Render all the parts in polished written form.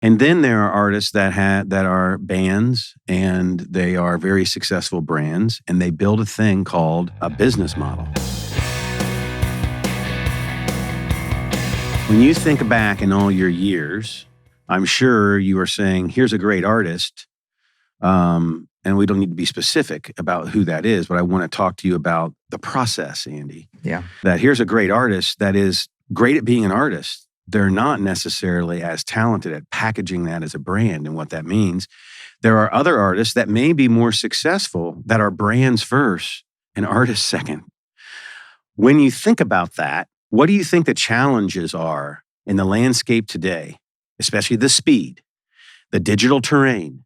And then there are artists that are bands, and they are very successful brands, and they build a thing called a business model. When you think back in all your years, I'm sure you are saying, here's a great artist, and we don't need to be specific about who that is, but I want to talk to you about the process, Andy. Yeah. That here's a great artist that is great at being an artist. They're not necessarily as talented at packaging that as a brand and what that means. There are other artists that may be more successful that are brands first and artists second. When you think about that, what do you think the challenges are in the landscape today, especially the speed, the digital terrain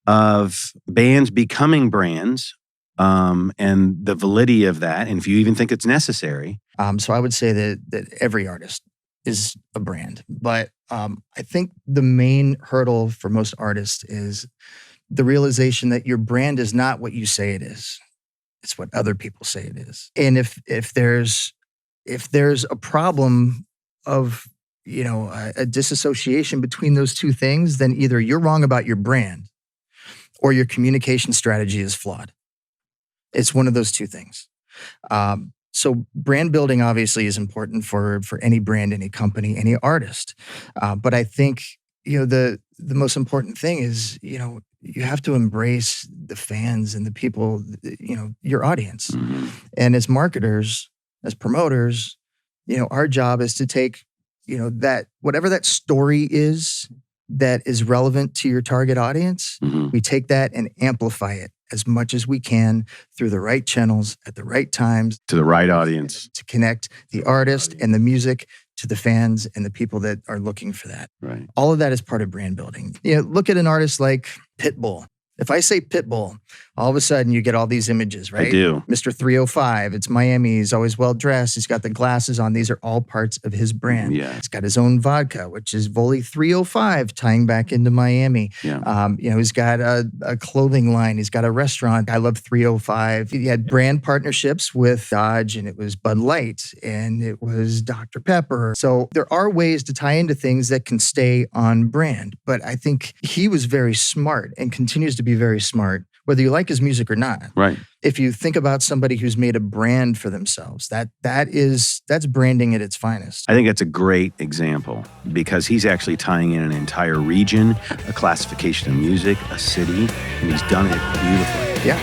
of bands becoming brands, and the validity of that, and if you even think it's necessary? So I would say that every artist is a brand. But I think the main hurdle for most artists is the realization that your brand is not what you say it is. It's what other people say it is. And if there's a problem of, a disassociation between those two things, then either you're wrong about your brand or your communication strategy is flawed. It's one of those two things. So brand building obviously is important for any brand, any company, any artist. But I think, the most important thing is, you have to embrace the fans and the people, your audience. Mm-hmm. And as marketers, as promoters, our job is to take, that whatever that story is that is relevant to your target audience, Mm-hmm. we take that and amplify it as much as we can through the right channels at the right times. To the right audience. To connect the artist and the music to the fans and the people that are looking for that. Right. All of that is part of brand building. Look at an artist like Pitbull. If I say Pitbull, all of a sudden you get all these images, right? I do. Mr. 305, it's Miami. He's always well-dressed. He's got the glasses on. These are all parts of his brand. Yeah. He's got his own vodka, which is Voli 305, tying back into Miami. Yeah. He's got a clothing line. He's got a restaurant. I love 305. He had brand partnerships with Dodge, and it was Bud Light, and it was Dr. Pepper. So there are ways to tie into things that can stay on brand. But I think he was very smart and continues to be very smart, whether you like his music or not. Right. If you think about somebody who's made a brand for themselves, that's branding at its finest. I think that's a great example because he's actually tying in an entire region, a classification of music, a city, and he's done it beautifully. Yeah.